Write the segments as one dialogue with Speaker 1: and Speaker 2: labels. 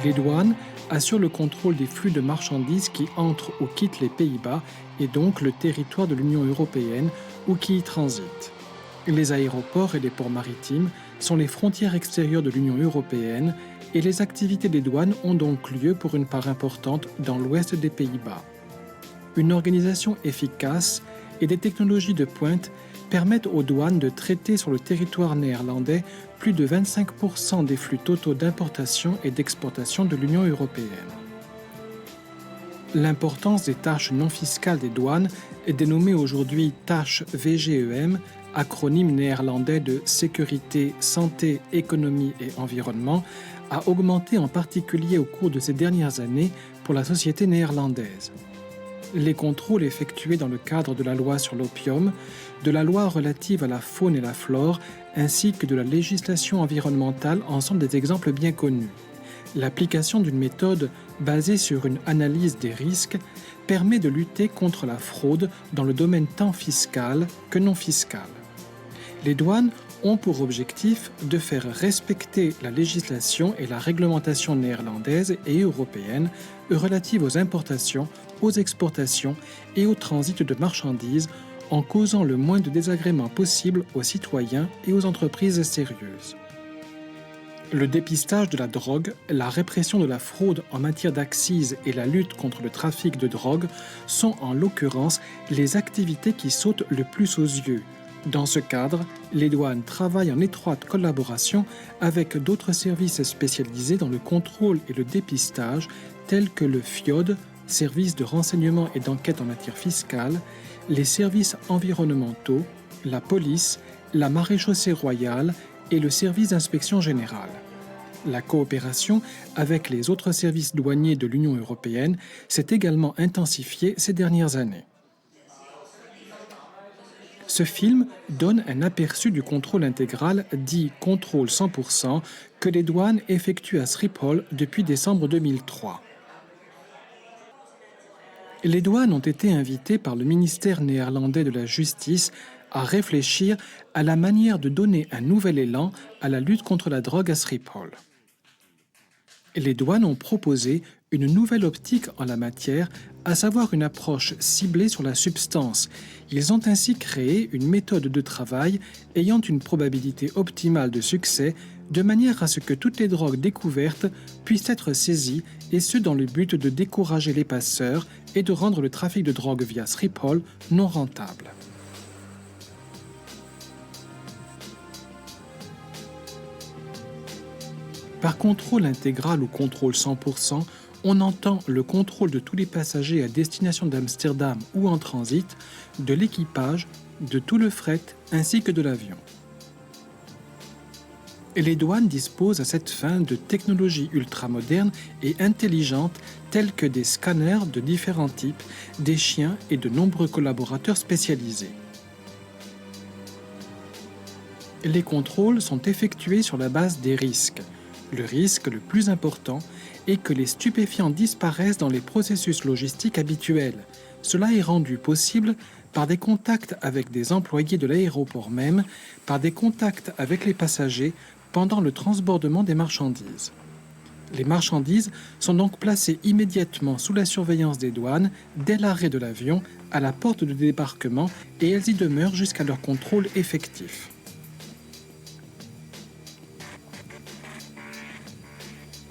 Speaker 1: Les douanes assurent le contrôle des flux de marchandises qui entrent ou quittent les Pays-Bas et donc le territoire de l'Union européenne ou qui y transitent. Les aéroports et les ports maritimes sont les frontières extérieures de l'Union européenne et les activités des douanes ont donc lieu pour une part importante dans l'ouest des Pays-Bas. Une organisation efficace et des technologies de pointe permettent aux douanes de traiter sur le territoire néerlandais plus de 25% des flux totaux d'importation et d'exportation de l'Union européenne. L'importance des tâches non fiscales des douanes est dénommée aujourd'hui tâches VGEM, acronyme néerlandais de sécurité, santé, économie et environnement, a augmenté en particulier au cours de ces dernières années pour la société néerlandaise. Les contrôles effectués dans le cadre de la loi sur l'opium, de la loi relative à la faune et la flore, ainsi que de la législation environnementale en sont des exemples bien connus. L'application d'une méthode basée sur une analyse des risques permet de lutter contre la fraude dans le domaine tant fiscal que non fiscal. Les douanes ont pour objectif de faire respecter la législation et la réglementation néerlandaise et européenne relatives aux importations, aux exportations et au transit de marchandises en causant le moins de désagréments possible aux citoyens et aux entreprises sérieuses. Le dépistage de la drogue, la répression de la fraude en matière d'accise et la lutte contre le trafic de drogue sont en l'occurrence les activités qui sautent le plus aux yeux. Dans ce cadre, les douanes travaillent en étroite collaboration avec d'autres services spécialisés dans le contrôle et le dépistage, tels que le FIOD, service de renseignement et d'enquête en matière fiscale, les services environnementaux, la police, la maréchaussée royale et le service d'inspection générale. La coopération avec les autres services douaniers de l'Union européenne s'est également intensifiée ces dernières années. Ce film donne un aperçu du contrôle intégral, dit contrôle 100%, que les douanes effectuent à Schiphol depuis décembre 2003. Les douanes ont été invitées par le ministère néerlandais de la Justice à réfléchir à la manière de donner un nouvel élan à la lutte contre la drogue à Schiphol. Les douanes ont proposé une nouvelle optique en la matière, à savoir une approche ciblée sur la substance. Ils ont ainsi créé une méthode de travail ayant une probabilité optimale de succès, de manière à ce que toutes les drogues découvertes puissent être saisies, et ce dans le but de décourager les passeurs et de rendre le trafic de drogue via Schiphol non rentable. Par contrôle intégral ou contrôle 100%, on entend le contrôle de tous les passagers à destination d'Amsterdam ou en transit, de l'équipage, de tout le fret ainsi que de l'avion. Les douanes disposent à cette fin de technologies ultramodernes et intelligentes telles que des scanners de différents types, des chiens et de nombreux collaborateurs spécialisés. Les contrôles sont effectués sur la base des risques. Le risque le plus important est que les stupéfiants disparaissent dans les processus logistiques habituels. Cela est rendu possible par des contacts avec des employés de l'aéroport même, par des contacts avec les passagers pendant le transbordement des marchandises. Les marchandises sont donc placées immédiatement sous la surveillance des douanes dès l'arrêt de l'avion à la porte de débarquement et elles y demeurent jusqu'à leur contrôle effectif.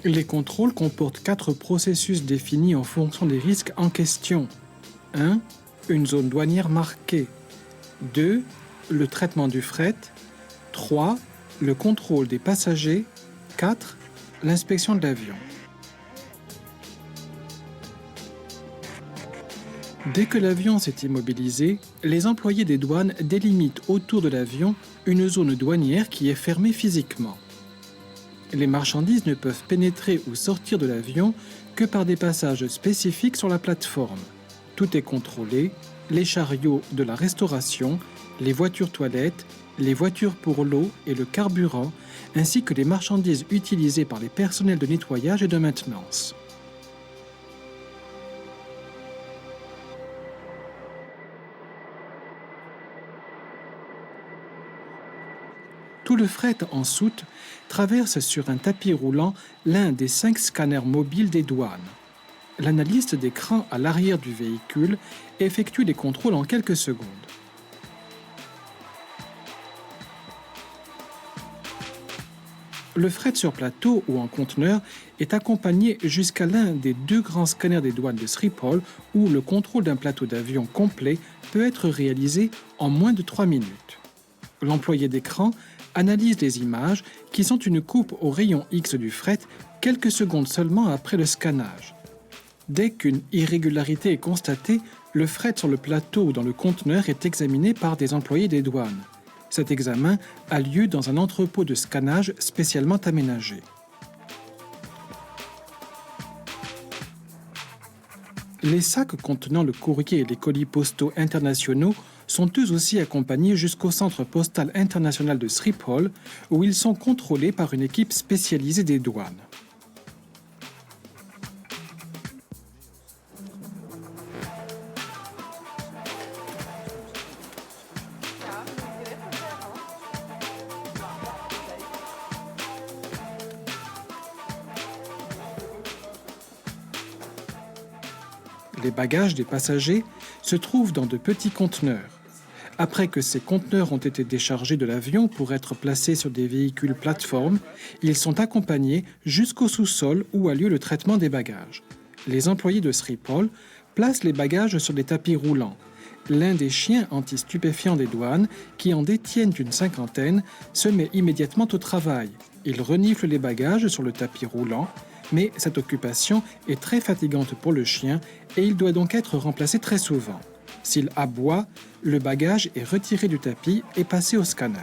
Speaker 1: Les contrôles comportent 4 processus définis en fonction des risques en question. 1. Une zone douanière marquée. 2. Le traitement du fret. 3. Le contrôle des passagers. 4. L'inspection de l'avion. Dès que l'avion s'est immobilisé, les employés des douanes délimitent autour de l'avion une zone douanière qui est fermée physiquement. Les marchandises ne peuvent pénétrer ou sortir de l'avion que par des passages spécifiques sur la plateforme. Tout est contrôlé, les chariots de la restauration, les voitures toilettes, les voitures pour l'eau et le carburant, ainsi que les marchandises utilisées par les personnels de nettoyage et de maintenance. Tout le fret en soute traverse sur un tapis roulant l'un des 5 scanners mobiles des douanes. L'analyste d'écran à l'arrière du véhicule effectue les contrôles en quelques secondes. Le fret sur plateau ou en conteneur est accompagné jusqu'à l'un des 2 grands scanners des douanes de Schiphol où le contrôle d'un plateau d'avion complet peut être réalisé en moins de 3 minutes. L'employé d'écran analyse les images qui sont une coupe au rayon X du fret quelques secondes seulement après le scannage. Dès qu'une irrégularité est constatée, le fret sur le plateau ou dans le conteneur est examiné par des employés des douanes. Cet examen a lieu dans un entrepôt de scannage spécialement aménagé. Les sacs contenant le courrier et les colis postaux internationaux sont eux aussi accompagnés jusqu'au centre postal international de Schiphol, où ils sont contrôlés par une équipe spécialisée des douanes. Les bagages des passagers se trouvent dans de petits conteneurs. Après que ces conteneurs ont été déchargés de l'avion pour être placés sur des véhicules plateformes, ils sont accompagnés jusqu'au sous-sol où a lieu le traitement des bagages. Les employés de Schiphol placent les bagages sur des tapis roulants. L'un des chiens anti-stupéfiants des douanes, qui en détiennent une 50aine, se met immédiatement au travail. Il renifle les bagages sur le tapis roulant, mais cette occupation est très fatigante pour le chien et il doit donc être remplacé très souvent. S'il aboie, le bagage est retiré du tapis et passé au scanner.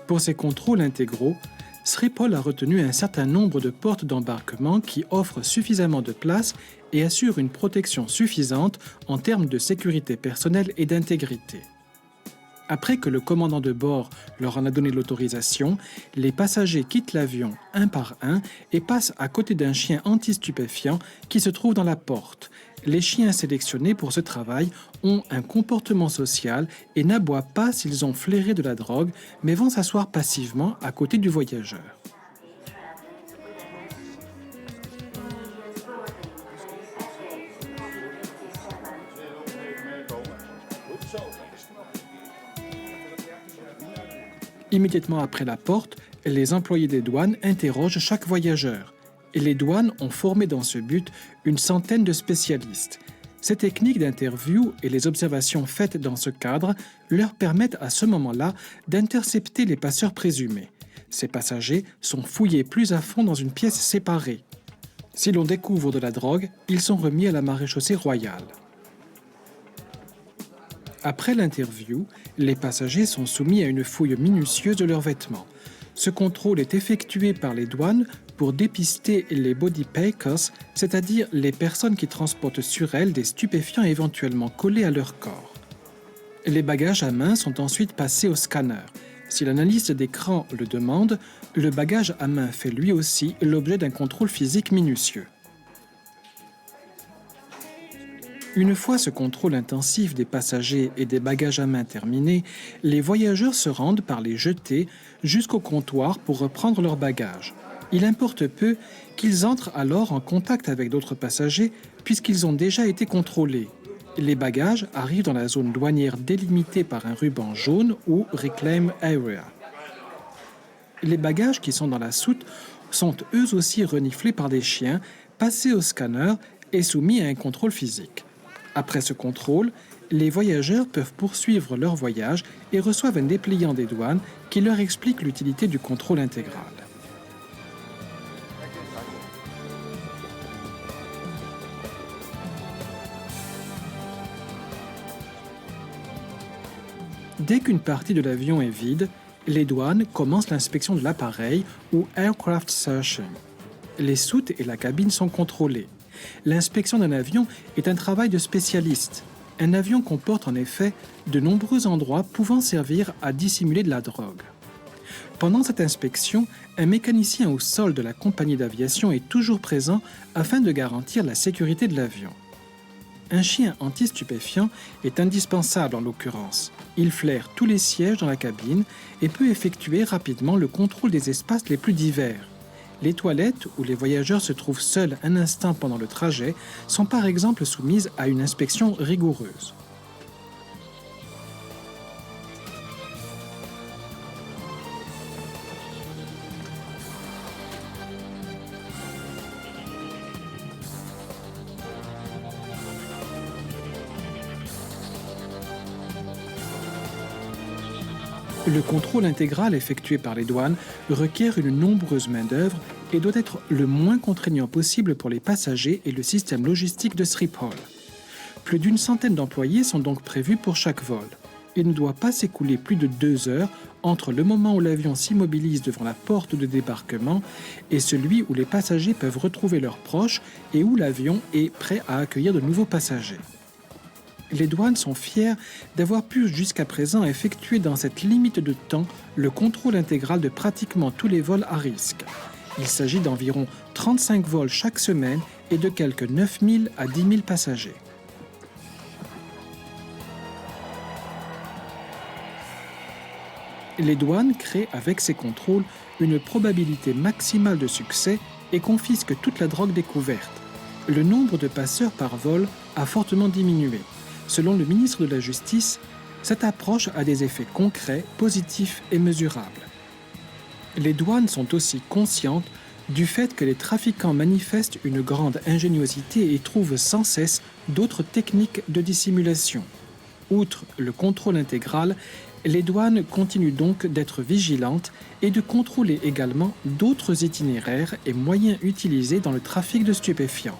Speaker 1: Pour ces contrôles intégraux, Schiphol a retenu un certain nombre de portes d'embarquement qui offrent suffisamment de place et assurent une protection suffisante en termes de sécurité personnelle et d'intégrité. Après que le commandant de bord leur en a donné l'autorisation, les passagers quittent l'avion un par un et passent à côté d'un chien anti-stupéfiant qui se trouve dans la porte. Les chiens sélectionnés pour ce travail ont un comportement social et n'aboient pas s'ils ont flairé de la drogue, mais vont s'asseoir passivement à côté du voyageur. Immédiatement après la porte, les employés des douanes interrogent chaque voyageur. Et les douanes ont formé dans ce but une centaine de spécialistes. Ces techniques d'interview et les observations faites dans ce cadre leur permettent à ce moment-là d'intercepter les passeurs présumés. Ces passagers sont fouillés plus à fond dans une pièce séparée. Si l'on découvre de la drogue, ils sont remis à la maréchaussée royale. Après l'interview, les passagers sont soumis à une fouille minutieuse de leurs vêtements. Ce contrôle est effectué par les douanes pour dépister les body packers, c'est-à-dire les personnes qui transportent sur elles des stupéfiants éventuellement collés à leur corps. Les bagages à main sont ensuite passés au scanner. Si l'analyste d'écran le demande, le bagage à main fait lui aussi l'objet d'un contrôle physique minutieux. Une fois ce contrôle intensif des passagers et des bagages à main terminé, les voyageurs se rendent par les jetées jusqu'au comptoir pour reprendre leurs bagages. Il importe peu qu'ils entrent alors en contact avec d'autres passagers puisqu'ils ont déjà été contrôlés. Les bagages arrivent dans la zone douanière délimitée par un ruban jaune ou Reclaim Area. Les bagages qui sont dans la soute sont eux aussi reniflés par des chiens, passés au scanner et soumis à un contrôle physique. Après ce contrôle, les voyageurs peuvent poursuivre leur voyage et reçoivent un dépliant des douanes qui leur explique l'utilité du contrôle intégral. Dès qu'une partie de l'avion est vide, les douanes commencent l'inspection de l'appareil ou aircraft searching. Les soutes et la cabine sont contrôlées. L'inspection d'un avion est un travail de spécialiste. Un avion comporte en effet de nombreux endroits pouvant servir à dissimuler de la drogue. Pendant cette inspection, un mécanicien au sol de la compagnie d'aviation est toujours présent afin de garantir la sécurité de l'avion. Un chien anti-stupéfiant est indispensable en l'occurrence. Il flaire tous les sièges dans la cabine et peut effectuer rapidement le contrôle des espaces les plus divers. Les toilettes, où les voyageurs se trouvent seuls un instant pendant le trajet, sont par exemple soumises à une inspection rigoureuse. Le contrôle intégral effectué par les douanes requiert une nombreuse main-d'œuvre et doit être le moins contraignant possible pour les passagers et le système logistique de Schiphol. Plus d'une centaine d'employés sont donc prévus pour chaque vol. Il ne doit pas s'écouler plus de 2 heures entre le moment où l'avion s'immobilise devant la porte de débarquement et celui où les passagers peuvent retrouver leurs proches et où l'avion est prêt à accueillir de nouveaux passagers. Les douanes sont fiers d'avoir pu jusqu'à présent effectuer dans cette limite de temps le contrôle intégral de pratiquement tous les vols à risque. Il s'agit d'environ 35 vols chaque semaine et de quelques 9 000 à 10 000 passagers. Les douanes créent avec ces contrôles une probabilité maximale de succès et confisquent toute la drogue découverte. Le nombre de passeurs par vol a fortement diminué. Selon le ministre de la Justice, cette approche a des effets concrets, positifs et mesurables. Les douanes sont aussi conscientes du fait que les trafiquants manifestent une grande ingéniosité et trouvent sans cesse d'autres techniques de dissimulation. Outre le contrôle intégral, les douanes continuent donc d'être vigilantes et de contrôler également d'autres itinéraires et moyens utilisés dans le trafic de stupéfiants.